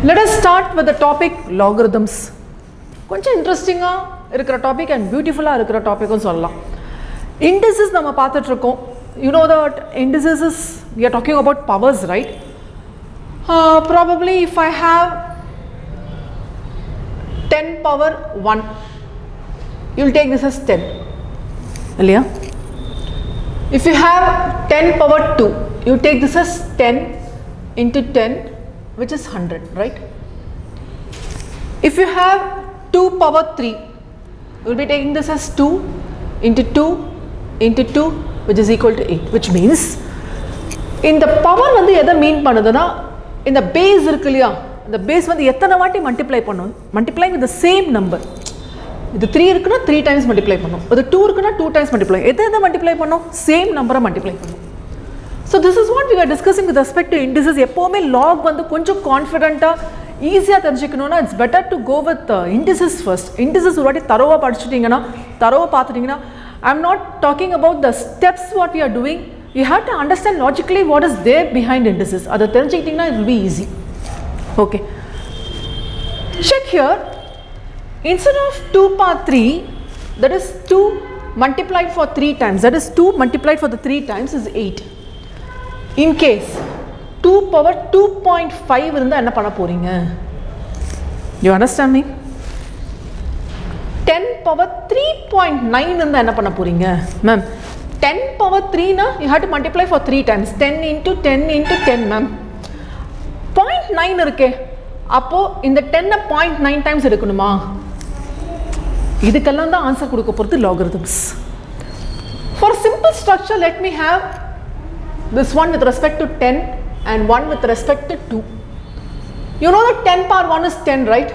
Let us start with the topic logarithms. கொஞ்சம் இன்ட்ரெஸ்டிங்கா இருக்கிற டாபிக் அண்ட் பியூட்டிஃபுல்லா இருக்கிற டாபிக்னு சொல்லலாம். Indices நம்ம பார்த்துட்டு இருக்கோம். You know that indices is we are talking about powers, right? Probably if I have 10 power 1, you will take this as 10. Earlier. If you have 10 power 2, you take this as 10 into 10, which is 100, right? If you have 2 power 3, you will be taking this as 2 into 2 into 2, which is equal to 8, which means in the power வந்து எதை மீன் பண்ணுதுன்னா இந்த base இருக்கு இல்லையா, இந்த base வந்து எத்தனை வாட்டி மல்டிப்ளை பண்ணும், multiply with the same number. இது 3 இருக்குன்னா 3 டைம்ஸ் மல்டிப்ளை பண்ணும், இது 2 இருக்குன்னா 2 டைம்ஸ் மல்டிப்ளை, எதை மல்டிப்ளை பண்ணும், சேம் நம்பரை மல்டிப்ளை பண்ணும். So this is what we are discussing with respect to indices. எப்போவுமே லாக் வந்து கொஞ்சம் கான்ஃபிடென்ட்டாக ஈஸியாக தெரிஞ்சுக்கணும்னா it's better to go with indices first. Indices ஒரு வாட்டி தரோவாக படிச்சுட்டிங்கன்னா, தரோவாக பார்த்துட்டிங்கன்னா, I am not talking about the steps what we are doing. You have to understand logically what is there behind indices. அதை தெரிஞ்சுக்கிட்டிங்கன்னா it will be easy. Okay, check here. Instead of 2 power 3, that is 2 multiplied for 3 times, that is 2 multiplied for the 3 times is 8. In case 2 power 2.5 இருந்தா என்ன பண்ண போறீங்க? You understand me? 10 power 3.9 இருந்தா என்ன பண்ண போறீங்க? Ma'am, 10 power 3 na you have to multiply for 3 times, 10 into 10 into 10 ma'am. 0.9 இருக்கே, அப்போ இந்த 10 0.9 டைம்ஸ் எடுக்கணுமா? இதுக்கெல்லாம் தான் ஆன்சர் கொடுக்க போகிறது logarithms. For simple structure, let me have this one with respect to 10 and one with respect to 2. You know that 10 power 1 is 10, right?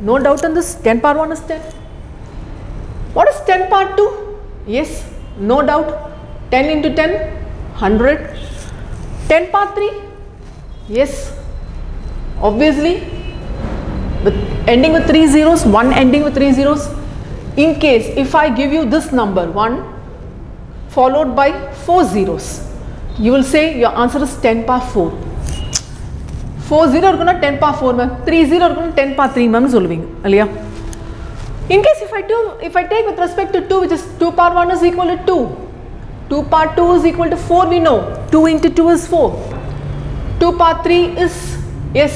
No doubt in this. 10 power 1 is 10. What is 10 power 2? Yes, no doubt. 10 into 10, 100. 10 power 3? Yes, obviously. With ending with 3 zeros, one ending with 3 zeros. In case if I give you this number 1 followed by 4 zeros, you will say your answer is 10 power 4. 4 0 irukuna 10 power 4 ma'am, 3 0 irukuna 10 power 3 ma'am solvinga alliya. In case if I take with respect to 2, which is 2 power 1 is equal to 2, 2 power 2 is equal to 4, we know 2 into 2 is 4, 2 power 3 is, yes,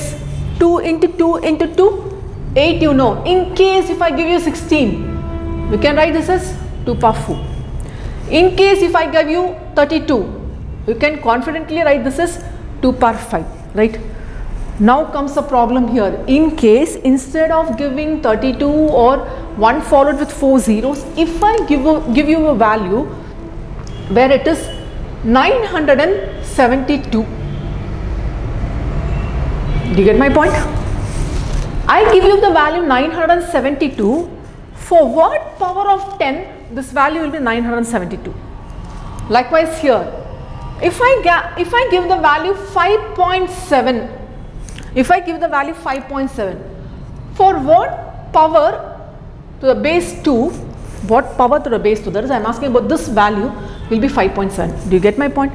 2 into 2 into 2, 8, you know. In case if I give you 16, we can write this as 2 power 4. In case if I give you 32, you can confidently write this as 2 power 5, right? Now comes the problem here. In case instead of giving 32 or 1 followed with 4 zeros, if I give you a value where it is 972, do you get my point? I give you the value 972. For what power of 10 this value will be 972? Likewise here, if I give the value 5.7, if I give the value 5.7, for what power to the base 2, what power to the base 2, that is I am asking about this value will be 5.7. Do you get my point?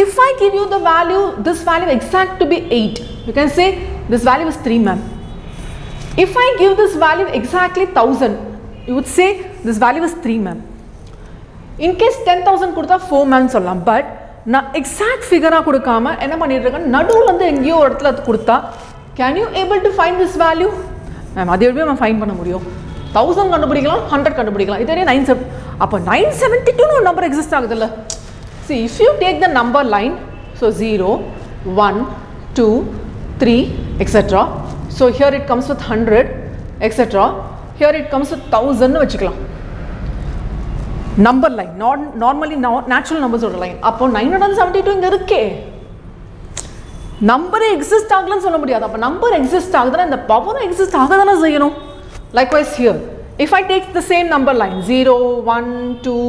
If I give you the value, this value exact to be 8, you can say this value is 3 ma'am. If I give this value exactly 1000, you would say this value is 3 ma'am. In case 10,000 கொடுத்தா 4 ma'am சொல்லலாம். But நான் exact figure கொடுக்காம என்ன பண்ணிருக்கேன், நடுவுல இருந்து எங்கேயோ ஒரு இடத்துல கொடுத்தா, can you able to find this value? Ma'am அது எப்படி நம்ம ஃபைண்ட் பண்ண முடியும்? 1000 கண்டுபிடிக்கலாம், 100 கண்டுபிடிக்கலாம். இதே 970, அப்போ 972 ஒரு நம்பர் எக்ஸிஸ்ட் ஆகுதுல்ல. See, if you take the number line, so 0, 1, 2, 3, etc. So here it comes with 100, etc. Here it comes with 1000 னு வச்சுக்கலாம். நம்பர் லைன், நார்மலி நேச்சுரல் நம்பர்ஸோட லைன். அப்போ 972 இங்கே இருக்கே, நம்பரே எக்ஸிஸ்ட் ஆகலன்னு சொல்ல முடியாது. அப்போ நம்பர் எக்ஸிஸ்ட் ஆகுதுன்னா இந்த பவரும் எக்ஸிஸ்ட் ஆக தானே செய்யணும். Likewise here, if I take the same number line 0, 1, 2,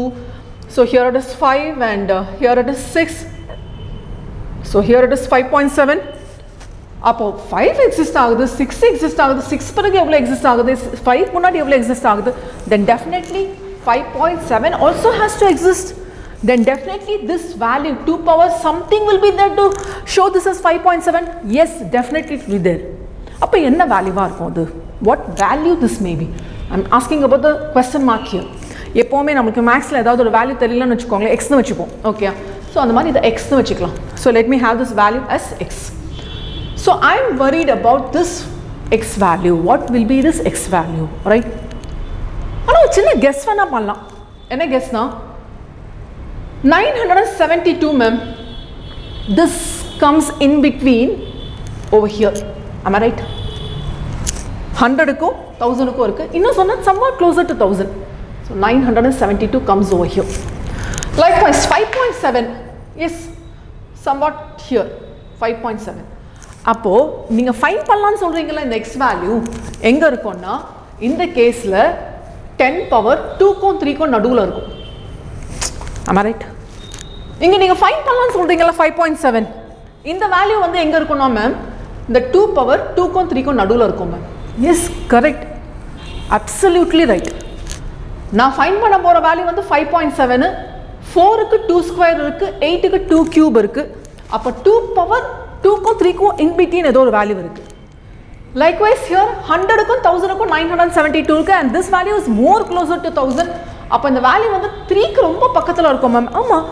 so here it is 5 and here it is 6, so here it is 5.7. அப்போ 5 எக்ஸிஸ்ட் ஆகுது, 6 எக்ஸிஸ்ட் ஆகுது, 6 பிறகு எவ்வளோ எக்ஸிஸ்ட் ஆகுது, 5 முன்னாடி எவ்வளோ எக்ஸிஸ்ட் ஆகுது, then definitely 5.7 also has to exist. Then definitely this value 2 power something will be there to show this as 5.7. Yes, definitely it will be there. அப்போ என்ன வேல்யூவாக இருக்கும் அது? What value this may be? I'm asking about the question mark here. எப்போவுமே நமக்கு மேக்ஸில் ஏதாவது ஒரு வேல்யூ தெரியலன்னு வச்சுக்கோங்களேன், எக்ஸ்னு வச்சுப்போம். ஓகே, ஸோ அந்த மாதிரி இதை எக்ஸ்னு வச்சுக்கலாம். So let me have this value as x. So I am worried about this x value. What will be this x value, right? ஆனால் ஒரு சின்ன கெஸ் வேணால் பண்ணலாம். என்ன கெஸ்னா 972 மேம், திஸ் comes in between over here. Am I right? 100க்கும் 1000க்கும் இருக்கு. இன்னும் சொன்னா somewhat closer to 1000. So 972 comes over here. Likewise 5.7 is somewhat here. 5.7. அப்போ நீங்க ஃபைண்ட் பண்ணலாம்னு சொல்றீங்கல, இந்த x வேல்யூ எங்க இருக்கும்னா இந்த கேஸ்ல 10 பவர் 2க்கும் 3க்கும் நடுவுல இருக்கும். Am I right? இங்க நீங்க ஃபைண்ட் பண்ணலாம்னு சொல்றீங்கல 5.7, இந்த வேல்யூ வந்து எங்க இருக்கும்னா மேம் இந்த 2 பவர் 2க்கும் 3க்கும் நடுவுல இருக்கும் மேம். Yes, correct, absolutely right. நான் ஃபைண்ட் பண்ண போற வேல்யூ வந்து 5.7. 4க்கு 2 ஸ்கொயர் இருக்கு, 8க்கு 2 கியூப் இருக்கு. அப்போ 2 பவர் 2க்கும் 3க்கும் இன் பிட்வீன் ஏதோ ஒரு வேல்யூ இருக்கு. லைக்வைஸ் ஹியர் 100க்கும் 1000க்கும் 972 இருக்கு, and this value is more closer to 1000. அப்போ இந்த வேல்யூ வந்து 3க்கு ரொம்ப பக்கத்தில் இருக்கும் மேம். ஆமாம்,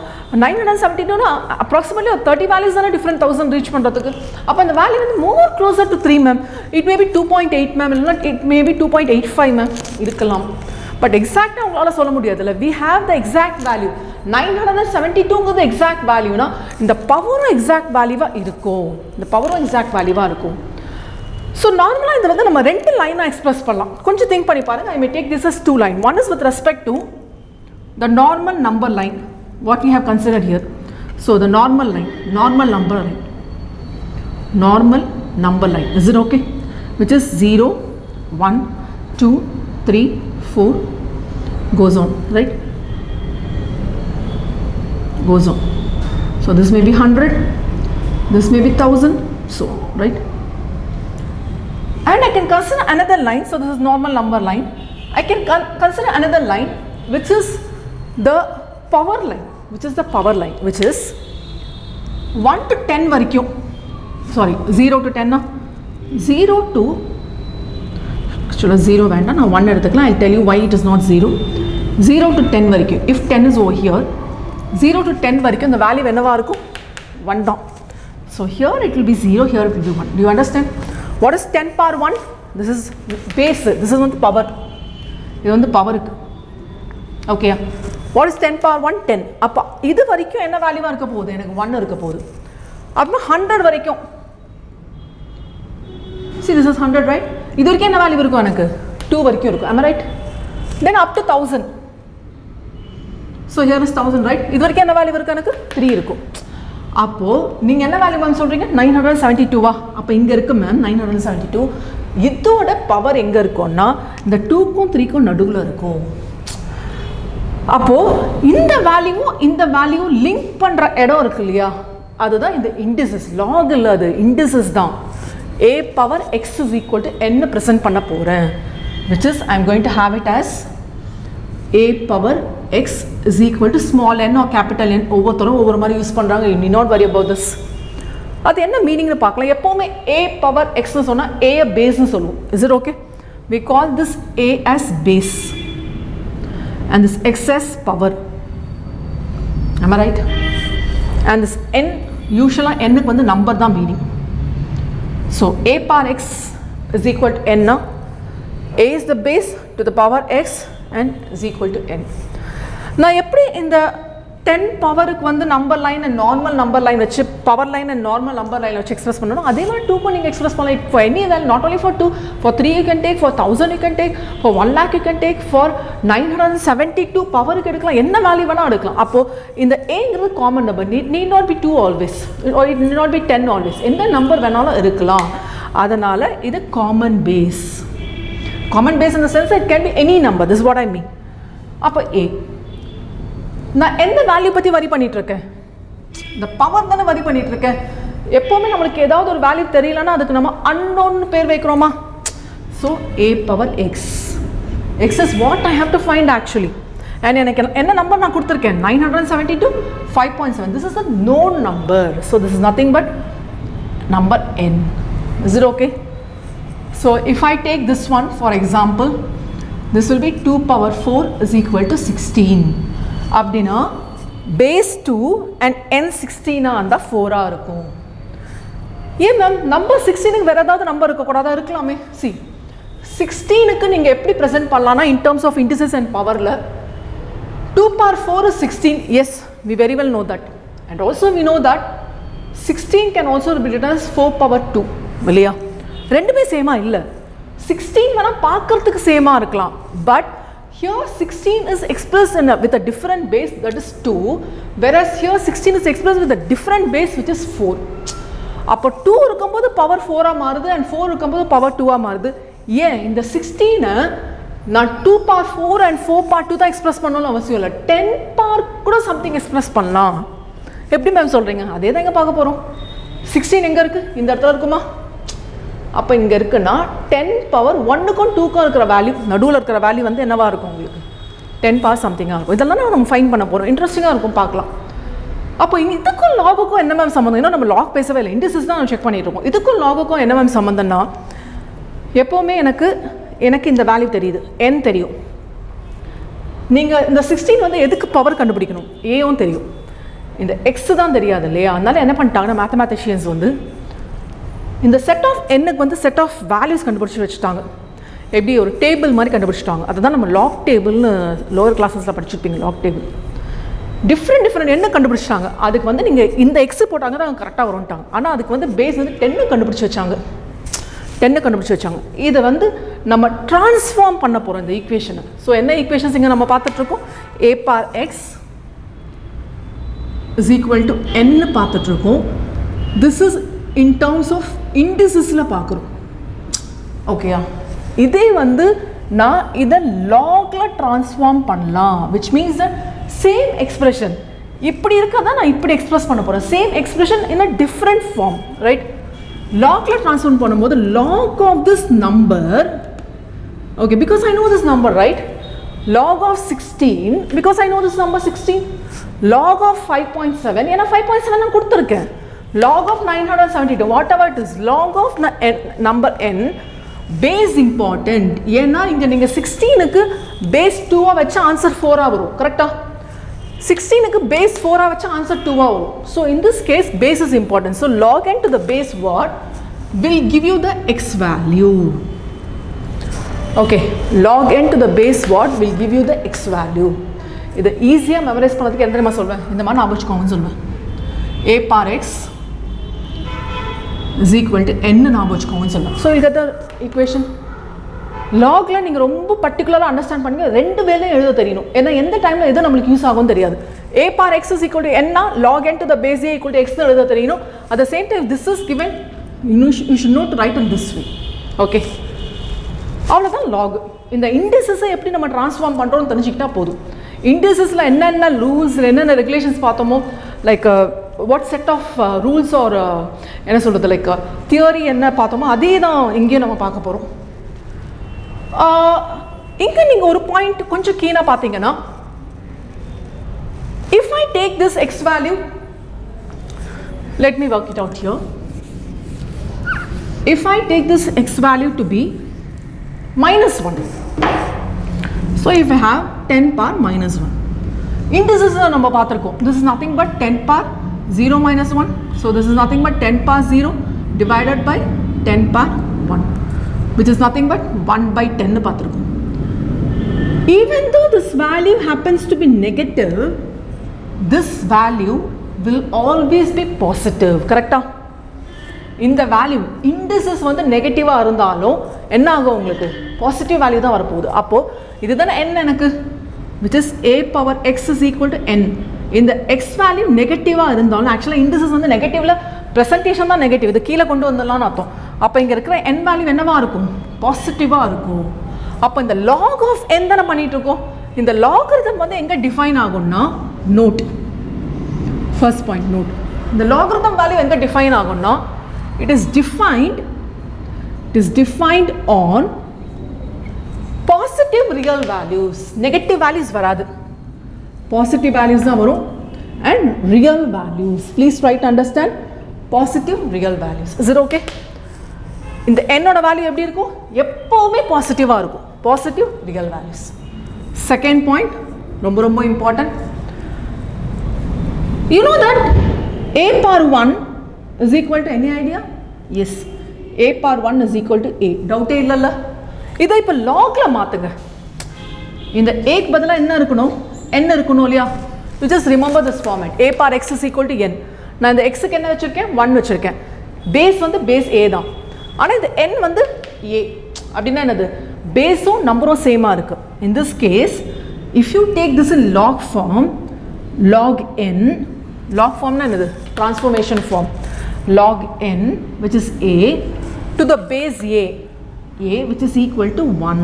972னா அப்ராக்சிமேட்லி ஒரு 30 வேல்யூஸ் தானே டிஃப்ரெண்ட் 1000 ரீச் பண்ணுறதுக்கு. அப்போ இந்த வேல்யூ வந்து more closer to 3 ma'am. It may be 2.8 ma'am, இல்லைனா இட் மே பி 2.85 மேம் இருக்கலாம். பட் எக்ஸாக்டாக உங்களால் சொல்ல முடியாதுல்ல. We have the exact value. 972ங்கிறது எக்ஸாக்ட் வேல்யூனா இந்த பவரும் எக்ஸாக்ட் வேல்யூவாக இருக்கும். இந்த பவரும் எக்ஸாக்ட் வேல்யூவாக இருக்கும். ஸோ நார்மலாக இதை வந்து நம்ம 2 லைனாக எக்ஸ்பிரஸ் பண்ணலாம். கொஞ்சம் திங்க் பண்ணி பாருங்கள். I may take this as 2 line. One is with respect to the normal number line, what we have considered here. So the normal line, normal number line, normal number line. Is it okay? Which is 0, 1, 2, 3, 4, goes on, right? Goes on. So this may be 100, this may be 1000, so, right? And I can consider another line. So this is normal number line. I can consider another line which is the power line, which is the power line, which is 1 to 10 varaikum. Sorry, 0 to 10 na 0 to actually 0 venda na 1 eduthukalam. I'll tell you why it is not 0. 0 to 10 varaikum. If 10 is over here, 0 to 10 varaikum the value enava irukum 1 da. So here it will be 0, here it will be 1. Do you understand? What is 10 power 1? This is base. This is the power. This is the power. Okay. What is 10 power 1? 10. அப்போ இது வரைக்கும் என்ன வேல்யூவாக இருக்க போகுது? எனக்கு 1 இருக்க போகுது. அப்போ 100 வரைக்கும். See, this is 100, right? இது வரைக்கும் என்ன வேல்யூ இருக்கும்? எனக்கு 2 வரைக்கும் இருக்கும். Am I right? Then up to 1000. So here is 1000, right? இது வரைக்கும் என்ன வேல்யூ இருக்கு? எனக்கு 3 இருக்கும். அப்போது நீங்கள் என்ன வேல்யூ மேம் சொல்கிறீங்க? 972வா? அப்போ இங்கே இருக்குது மேம் 972. இதோட பவர் எங்கே இருக்கும்னா இந்த 2க்கும் 3க்கும் நடுவில் இருக்கும். அப்போது இந்த வேல்யூவும் லிங்க் பண்ணுற இடம் இருக்கு இல்லையா, அதுதான் இந்த இண்டிசஸ். லாக் இல்லை, அது இண்டிசஸ் தான். a power x is equal to n present பண்ண போகிறேன், which is I am going to have it as a power x is equal to small n or capital N. ஒவ்வொருத்தரும் ஒவ்வொரு மாதிரி use பண்ணுறாங்க. you need not worry about this. அது என்ன மீனிங்னு பார்க்கலாம். எப்போவுமே a power xன்னு சொன்னால் a பேஸ்னு சொல்லுவோம். is it okay? we call this a as base and this x as power. am I right? and this n usually n க்கு வந்து number தான் meaning. so a power x is equal to n. a is the base to the power x and is equal to n. நான் எப்படி இந்த 10 பவருக்கு வந்து number line and normal number line வச்சு power line and normal number line வச்சு express பண்ணணும், அதே மாதிரி 2க்கும் நீங்கள் எக்ஸ்பிரஸ் பண்ணலாம். For any value, not only for 2, for 3 you can take, for 1000 you can take, for 1 lakh you can take, for 972 பவருக்கு எடுக்கலாம், என்ன வேல்யூ வேணால் எடுக்கலாம். அப்போது இந்த ஏங்கிறது common number. need not be 2 always, or it need not be 10 always. எந்த நம்பர் வேணாலும் இருக்கலாம். அதனால் இது common base. Common base in the sense it can be any number. this is what I mean. அப்போ a நான் எந்த வேல்யூ பற்றி வரி பண்ணிகிட்ருக்கேன்? இந்த பவர் தானே வரி பண்ணிகிட்ருக்கேன். எப்போவுமே நம்மளுக்கு ஏதாவது ஒரு வேல்யூ தெரியலன்னா அதுக்கு நம்ம அன்னோன்னு பேர் வைக்கிறோமா? So a power x. x is what I have to find actually. and எனக்கு என்ன நம்பர் நான் கொடுத்துருக்கேன்? 972, 5.7. this is a known number. so this is nothing but number n. is it okay? So if I take this one for example, this will be 2 power 4 is equal to 16. அப்படினா base 2 and n 16 அந்த 4 இருக்கும். ஏன் ma'am number 16க்கு வேற ஏதாவது number இருக்க கூடாதா? இருக்கலாமே. see 16க்கு நீங்க எப்படி பிரசன்ட் பண்ணலாம்னா in terms of indices and powerல 2 power 4 is 16. yes, we very well know that, and also we know that 16 can also be written as 4 power 2. இல்லையா? ரெண்டுமே சேமா இல்ல. 16 வேணா பார்க்கிறதுக்கு சேமா இருக்கலாம், but here 16 is expressed with a different base, that is 2, whereas here 16 is expressed with a different base which is 4. அப்போ 2 இருக்கும்போது பவர் 4 மாறுது and 4 இருக்கும்போது பவர் 2 மாறுது. ஏன் இந்த 16 நான் 2 power 4 and 4 power 2 தான் எக்ஸ்பிரஸ் பண்ணணும்னு அவசியம் இல்லை. 10 power கூட சம்திங் எக்ஸ்பிரஸ் பண்ணலாம். எப்படி மேம் சொல்றீங்க? அதே தான் இங்க பார்க்க போறோம். 16 எங்க இருக்கு? இந்த இடத்துல இருக்குமா? அப்போ இங்க இருக்குன்னா 10 பவர் 1க்கும் 2க்கும் இருக்கிற வேல்யூ, நடுவில் இருக்கிற வேல்யூ வந்து என்னவா இருக்கும் உங்களுக்கு? 10 பவர் சம்திங்காக இருக்கும். இதெல்லாம் நம்ம ஃபைண்ட் பண்ண போகிறோம். இன்ட்ரெஸ்டிங்காக இருக்கும், பார்க்கலாம். அப்போ இதுக்கும் லாகுக்கும் என்ன மேம் சம்மந்தம்? இன்னும் நம்ம லாக் பேசவே இல்லை, இண்டிசஸ் தான் நம்ம செக் பண்ணிட்டு இருக்கோம். இதுக்கும் லாகுக்கும் என்ன மேம் சம்மந்தம்னா, எப்போவுமே எனக்கு இந்த வேல்யூ தெரியுது, n தெரியும். நீங்கள் இந்த 16 வந்து எதுக்கு பவர் கண்டுபிடிக்கணும்? ஏவும் தெரியும், இந்த எக்ஸ் தான் தெரியாது இல்லையா? அதனால என்ன பண்ணிட்டாங்கன்னா மேத்தமேட்டிஷியன்ஸ் வந்து இந்த செட் ஆஃப் எண்ணுக்கு வந்து செட் ஆஃப் வேல்யூஸ் கண்டுபிடிச்சி வச்சுட்டாங்க. எப்படி ஒரு டேபிள் மாதிரி கண்டுபிடிச்சிட்டாங்க. அதுதான் நம்ம லாக் டேபிள்னு லோவர் கிளாஸஸில் படிச்சிருப்பீங்க. லாக் டேபிள் டிஃப்ரெண்ட் எண்ணை கண்டுபிடிச்சிட்டாங்க. அதுக்கு வந்து நீங்கள் இந்த எக்ஸ் போட்டாங்க தான் கரெக்டாக வரும்ட்டாங்க. ஆனால் அதுக்கு வந்து பேஸ் வந்து 10 கண்டுபிடிச்சி வச்சாங்க. 10 கண்டுபிடிச்சி வச்சாங்க. இதை வந்து நம்ம ட்ரான்ஸ்ஃபார்ம் பண்ண போகிறோம் இந்த ஈக்குவேஷனை. ஸோ என்ன ஈக்குவேஷன்ஸ் இங்கே நம்ம பார்த்துட்ருக்கோம்? a power x is equal to n பார்த்துட்ருக்கோம். This is in terms of indicesல பார்க்குறோம். ஓகேயா? இதே வந்து நான் இதை லாக்ல ட்ரான்ஸ்ஃபார்ம் பண்ணலாம், which means that same expression இப்படி இருக்கா நான் இப்படி எக்ஸ்பிரஸ் பண்ண போகிறேன். Same expression in a different form, right? லாக்ல ட்ரான்ஸ்ஃபார்ம் பண்ணும்போது log of this number, okay, because I know this number, right? log of 16, because I know this number 16. log of 5.7, ஏன்னா 5.7 நான் கொடுத்துருக்கேன். log of 972, whatever it is, log of number n, base important. ஏன்னா இங்க நீங்க 16க்கு base 2 வச்சா answer 4 வரும். கரெக்ட்டா? 16க்கு base 4 வச்சா ஆன்சர் 2 வரும். So in this case base is important. So log n to the base what will give you the x value. Okay, log n to the base what will give you the x value. இதை ஈஸியா memorise பண்ணதுக்கு என்ன தெரியுமா சொல்வேன்? இந்த மாதிரி ஞாபகம் வச்சுக்கோங்கன்னு சொல்வேன். a power x is equal to n ஞாபகம் வச்சுக்கோங்கன்னு சொல்லலாம். ஸோ இது ஈக்குவேஷன் லாகில் நீங்கள் ரொம்ப பர்டிகுலராக அண்டர்ஸ்டாண்ட் பண்ணுங்க. ரெண்டு வேலையும் எழுத தெரியணும். ஏன்னா எந்த டைமில் எது நம்மளுக்கு யூஸ் ஆகும்னு தெரியாது. a power x is equal to n னா log n to the base a equal to x எழுத தெரியணும். At the same time this is given, you should know to write in this way. Okay, அவ்வளோதான் lock. இந்த இண்டிசஸை எப்படி நம்ம transform பண்ணுறோம்னு தெரிஞ்சுக்கிட்டா போதும். இண்டிசஸில் என்னென்ன ரூல்ஸ் என்னென்ன ரெகுலேஷன்ஸ் பார்த்தோமோ, like what set of rules are என்ன சொல்கிறது, லைக் தியரி என்ன பார்த்தோமோ அதே தான் இங்கேயும் நம்ம பார்க்க போகிறோம். இங்கே நீங்கள் ஒரு பாயிண்ட் கொஞ்சம் கீனாக பார்த்தீங்கன்னா, if I take this x value, let me work it out here. If I take this x value to be -1, so if I have 10 power -1, indices நம்ம பார்த்துருக்கோம். This is nothing but 10 power 0 minus 1. So this is nothing but 10 power 0 divided by 10 power 1, which is nothing but 1 by 10 பார்த்துருக்கோம். Even though this value happens to be negative, this value will always be positive. கரெக்டா? இந்த value indices வந்து நெகட்டிவாக இருந்தாலும் என்ன ஆகும்? உங்களுக்கு positive value தான் வரப்போகுது. அப்போது இதுதானே n எனக்கு, which is a power x is equal to n. இந்த x வேல்யூ நெகட்டிவாக இருந்தாலும், ஆக்சுவலாக இண்டிசஸ் வந்து நெகட்டிவில் ப்ரெசன்டேஷன் தான் நெகட்டிவ், இது கீழே கொண்டு வந்துடலாம்னு அர்த்தம். அப்போ இங்கே இருக்கிற n வேல்யூ என்னவாக இருக்கும்? பாசிட்டிவாக இருக்கும். அப்போ இந்த log of n தானே பண்ணிகிட்டு இருக்கோம். இந்த லாகரிதம் வந்து எங்கே டிஃபைன் ஆகும்னா, நோட், ஃபர்ஸ்ட் பாயிண்ட் நோட். இந்த லாகரிதம் வேல்யூ எங்கே டிஃபைன் ஆகும்னா, it is defined on positive real values. Negative values varadu, positive values da varum, and real values. Please try to understand positive real values. Is it okay? இந்த n ஓட value எப்படி இருக்கும்? எப்பவுமே பாசிட்டிவா இருக்கும். Positive real values. Second point ரொம்ப ரொம்ப important. You know that a power 1 is equal to any idea? Yes. a power 1 is equal to a. Doubt இல்லல்ல? இதை இப்ப logல மாத்துங்க. இந்த a க்கு பதிலா என்ன இருக்கணும்? n இருக்கணும் இல்லையா? You just remember this format. a power x is equal to n. நான் இந்த x க்கு என்ன வச்சிருக்கேன்? 1 வச்சிருக்கேன். பேஸ் வந்து பேஸ் a தான். ஆனா இந்த n வந்து a. அப்படினா என்னது? பேஸும் நம்பரும் சேமா இருக்கு. In this case, if you take this in log form, log n, log form na enadhu? Transformation form. Log n, which is a, to the base a which is equal to 1.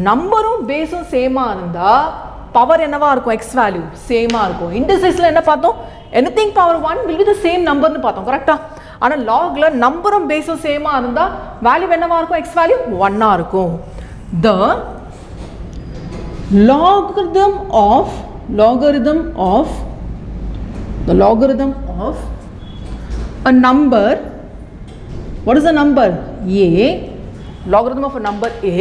நம்பரும் பேஸும் சேமா இருந்தா power என்னவா இருக்கும்? x value சேமா இருக்கும். இண்டிசஸ்ல என்ன பார்த்தோம்? anything power 1 will be the same number னு பார்த்தோம். கரெக்ட்டா? ஆனா logல நம்பரும் பேஸும் சேமா இருந்தா வேல்யூ என்னவா இருக்கும்? x வேல்யூ 1 ஆ இருக்கும். The logarithm of a number, what is the number? A, logarithm of a number a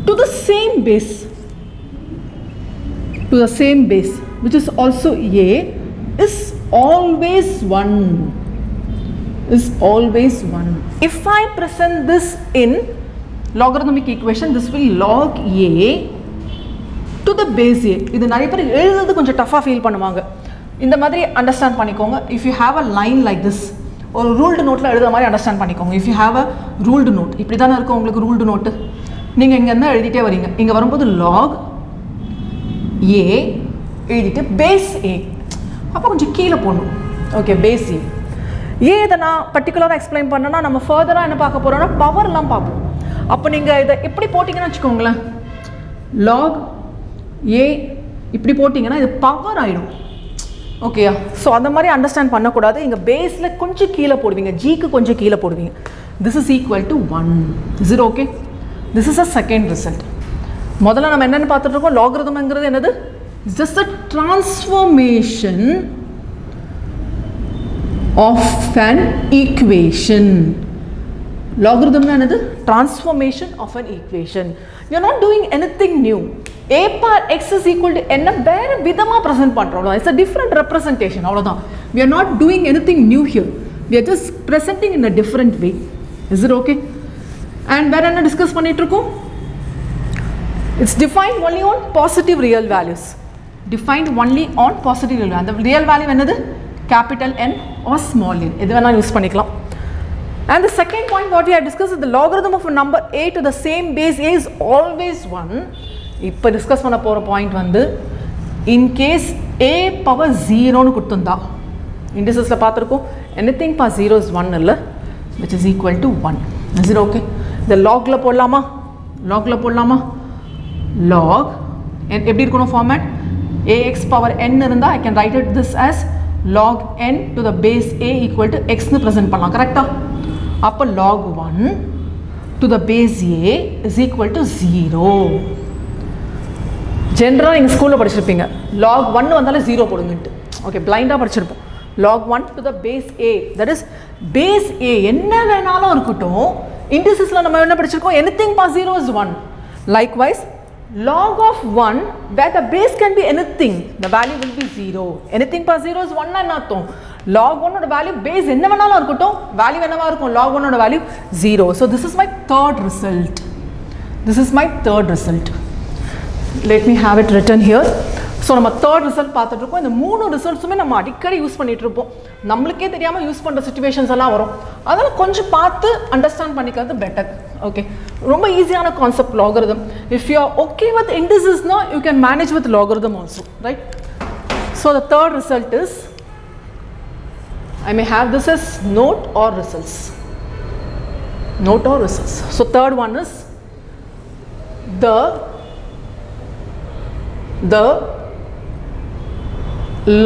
to the same base, which is also a, is always 1. If I present this in logarithmic equation, this will log a to the base a. இது நிறைய பேர் எழுதுறது கொஞ்சம் டஃபா feel பண்ணுவாங்க. இந்த மாதிரி understand பண்ணிக்கோங்க. if you have a line like this, ஒரு ரூல்டு நோட்ல எழுதுற மாதிரி அண்டர்ஸ்டாண்ட் பண்ணிக்கோங்க. if you have a ruled note, இப்படி தானே இருக்கும் உங்களுக்கு ரூல்டு நோட்டு. நீங்க இங்க என்ன எழுதிட்டே வரீங்க. இங்க வரும்போது log a எழுதிட்டு base a. அப்ப கொஞ்சம் கீழே போடணும். Okay, base a. இதை நான் பர்டிகுலராக எக்ஸ்பிளைன் பண்ணனா நம்ம ஃபர்தராக என்ன பார்க்க போறோம்னா பவர்லாம் பார்ப்போம். அப்போ நீங்கள் இதை எப்படி போட்டிங்கன்னு வச்சுக்கோங்களேன், லாக் ஏ இப்படி போட்டிங்கன்னா இது பவர் ஆகிடும். ஓகேயா? ஸோ அந்த மாதிரி அண்டர்ஸ்டாண்ட் பண்ணக்கூடாது. இங்கே பேஸில் கொஞ்சம் கீழே போடுவீங்க, ஜிக்கு கொஞ்சம் கீழே போடுவீங்க. This is equal to 1. Is it okay? This is a second result. முதல்ல நம்ம என்னென்னு பார்த்துட்டு இருக்கோம், லாகரிதம்ங்கிறது என்னது? It's just a transformation of an equation. Logarithm na enadhu? Transformation of an equation. We are not doing anything new. A power x is equal to n வேற விதமா present பண்றோம். It's a different representation. அவ்வளவுதான். We are not doing anything new here. We are just presenting in a different way. Is it okay? And வேற என்ன discuss பண்ணிட்டு இருக்கோம்? It's defined only on positive real values. Defined only on positive real value. The real value என்னது? Capital N or small n. இது வேணா use பண்ணிக்கலாம். And the second point what we have discussed is the logarithm of a number a to the same base a is always 1. இப்போ discuss பண்ண போற point வந்து in case a power 0 னு கொடுத்திருந்தா இண்டிசஸ்ல பார்த்திருக்கோம் anything power 0 is 1 இல்ல, which is equal to 1. Is it okay? இந்த logல போடலாமா? log எப்படி இருக்கணும் ஃபார்மட்? ax power n இருந்தா I can write it this as log n to the base a equal to x னு present பண்ணலாம். கரெக்ட்டா? அப்ப log 1 to the base a is equal to 0. ஜெனரலா நீங்க ஸ்கூல்ல படிச்சிருப்பீங்க log 1 வந்தாலே 0 போடுங்கன்னு. ஓகே, பிளைண்டா படிச்சிருப்போம். log 1 to the base a, that is base a என்ன வேணாலும் இருக்கட்டும். இண்டிசஸ்ல நம்ம என்ன படிச்சிருக்கோம்? anything past 0 is 1. Likewise, log of 1 where the base can be anything, the value will be 0. anything past 0 is 1 ன்னு அர்த்தம். log 1 ஓட வேல்யூ பேஸ் என்ன வேணாலும் இருக்கட்டும், வேல்யூ என்னவா இருக்கும்? log 1 ஓட value 0. so this is my third result. let me have it written here. So நம்ம தேர்ட் ரிசல்ட் பார்த்துட்டு இருக்கோம். இந்த 3 ரிசல்ட்ஸுமே நம்ம அடிக்கடி யூஸ் பண்ணிட்டு இருப்போம். நம்மளுக்கே தெரியாமல் யூஸ் பண்ணுற சுச்சுவேஷன்ஸ் எல்லாம் வரும். அதனால் கொஞ்சம் பார்த்து அண்டர்ஸ்டாண்ட் பண்ணிக்கிறது பெட்டர். ஓகே, ரொம்ப ஈஸியான concept logarithm. If you are okay with இண்டிசஸ்னா you can manage with logarithm also, right? So the third result is, I may have this as note or results. So third one is the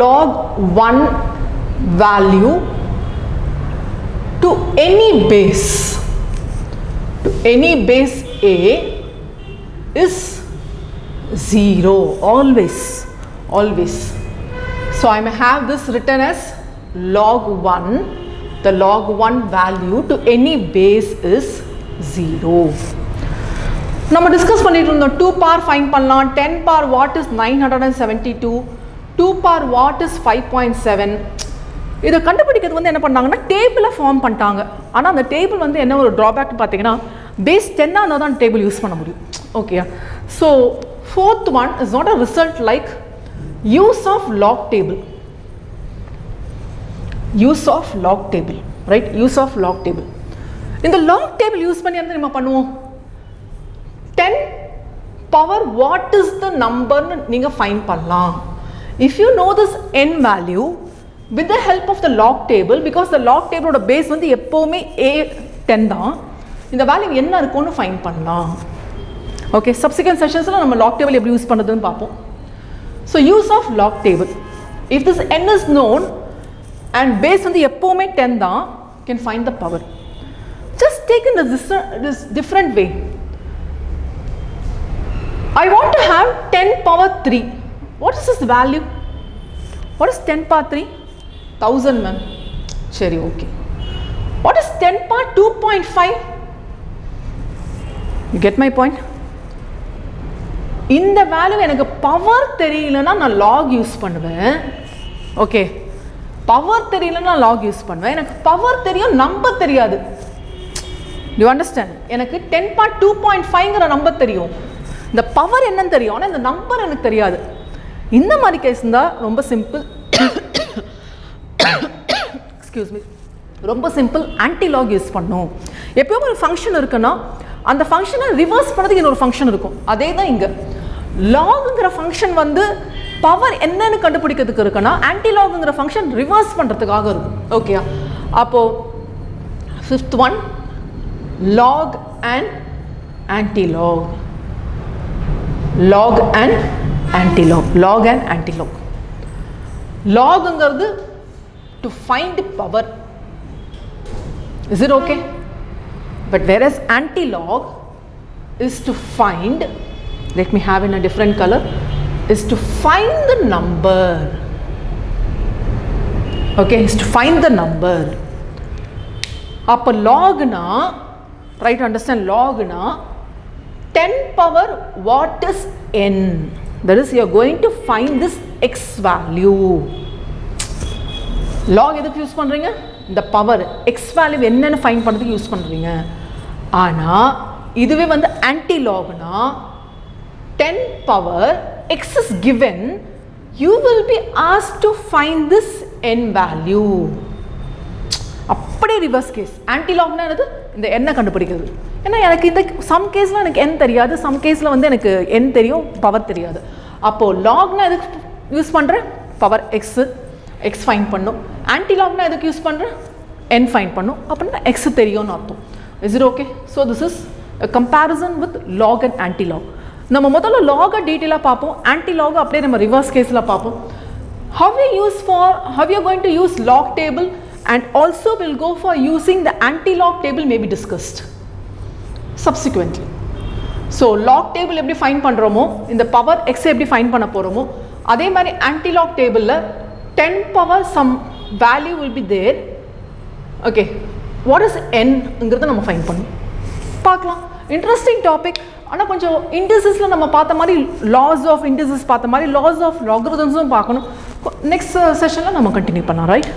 log 1 value to any base a is 0 always. So I may have this written as log 1 the log 1 value to any base is 0. நம்ம discuss பண்ணிட்டு இருந்தோம் 2 power find பண்ணலாம், 10 power what is 972, 2 power what is 5.7. இதை கண்டுபிடிக்கிறது வந்து என்ன பண்ணாங்கன்னா டேபிளை ஃபார்ம் பண்ணிட்டாங்க. ஆனால் அந்த டேபிள் வந்து என்ன ஒரு ட்ராபேக் பார்த்தீங்கன்னா பேஸ் 10 இருந்தால் தான் டேபிள் யூஸ் பண்ண முடியும். Okay, so fourth one is not a result like use of log table. Use of log table, right? Use of log table. இந்த லாக் டேபிள் யூஸ் பண்ணி வந்து நம்ம பண்ணுவோம் 10 power what is the number நீங்கள் find பண்ணலாம். If you know this n value with the help of the log table, because the log table ஓட base வந்து எப்போவுமே a10 தான், இந்த வேல்யூ என்ன இருக்கும்னு ஃபைண்ட் பண்ணலாம். ஓகே, சப்சிக்வெண்ட் செஷன்ஸில் நம்ம லாக் டேபிள் எப்படி யூஸ் பண்ணுறதுன்னு பார்ப்போம். So use of log table, if this n is known and base வந்து எப்போவுமே 10 தான், you can find the power. Just take in this different way. I want to have 10 power 3. What is this value? What is 10 power 3? 1000, ma'am. Sure, okay. What is 10 power 2.5? You get my point? இந்த value எனக்கு power தெரியலன்னா நான் lock use பண்ணுவேன். Okay, power தெரியலன்னா lock use பண்ணுவேன். எனக்கு power தெரியும், number தெரியாது. You understand? எனக்கு 10 power 2.5ங்கிற நம்பர் தெரியும், இந்த பவர் என்னன்னு தெரியும், ஆனால் இந்த நம்பர் எனக்கு தெரியாது. இந்த மாதிரி கேஸ் இருந்தால் ரொம்ப சிம்பிள், எக்ஸ்கியூஸ் மீ, ரொம்ப சிம்பிள் ஆன்டி லாக் யூஸ் பண்ணணும். எப்பயும் ஒரு ஃபங்க்ஷன் இருக்குன்னா அந்த ஃபங்க்ஷனை ரிவர்ஸ் பண்ணுறதுக்கு இன்னொரு ஃபங்க்ஷன் இருக்கும். அதே தான் இங்கே லாகுங்கிற ஃபங்க்ஷன் வந்து பவர் என்னன்னு கண்டுபிடிக்கிறதுக்கு இருக்குன்னா ஆன்டி லாகுங்கிற ஃபங்க்ஷன் ரிவர்ஸ் பண்ணுறதுக்காக இருக்கும். ஓகே, அப்போது fifth one log and antilog. log and antilog. Log and antilog. Log ங்கிறது to find power. Is it okay? But whereas antilog is to find, let me have in a different color, is to find the number. Okay, is to find the number. அப்போ log na, try to understand log na 10 power what is n, that is you are going to find this x value. log எதுக்கு use பண்ணுறீங்க? இந்த power x value என்னன்னு find பண்ணுறதுக்கு use பண்ணுறீங்க. ஆனால் இதுவே வந்து anti லாக்னா 10 power x is given, you will be asked to find this n value. அப்படியே ரிவர்ஸ் கேஸ். ஆன்டி லாக்னா என்னது? இந்த எண்ணை கண்டுபிடிக்கிறது. ஏன்னா எனக்கு இந்த சம் கேஸில் எனக்கு n தெரியாது, சம் கேஸில் வந்து எனக்கு n தெரியும், பவர் தெரியாது. அப்போது லாக்னா எதுக்கு யூஸ் பண்ணுறேன்? பவர் எக்ஸ் ஃபைண்ட் பண்ணும். ஆன்டி லாக்னா எதுக்கு யூஸ் பண்ணுறேன்? n ஃபைண்ட் பண்ணும். அப்படின்னா எக்ஸ் தெரியும்னு அர்த்தம். Is it okay? So this is comparison with log and antilog. நம்ம முதல்ல லாகை டீட்டெயிலாக பார்ப்போம், ஆன்டி லாகை அப்படியே நம்ம ரிவர்ஸ் கேஸில் பார்ப்போம். how you are going to use log table and also will go for using the anti-log table may be discussed subsequently. So log table எப்படி find பண்ணுறோமோ, இந்த பவர் x எப்படி ஃபைண்ட் பண்ண போகிறோமோ, அதே மாதிரி anti-log டேபிளில் 10 power some value will be there. Okay, what is n-ங்கிறத நம்ம ஃபைண்ட் பண்ணணும். பார்க்கலாம், இன்ட்ரெஸ்டிங் டாபிக். ஆனால் கொஞ்சம் இண்டிசஸில் நம்ம பார்த்த மாதிரி லாஸ் ஆஃப் இண்டிசஸ் பார்த்த மாதிரி லாஸ் ஆஃப் லாகரிதம்ஸும் பார்க்கணும். நெக்ஸ்ட் செஷனில் நம்ம கண்டினியூ பண்ணலாம், ரைட்?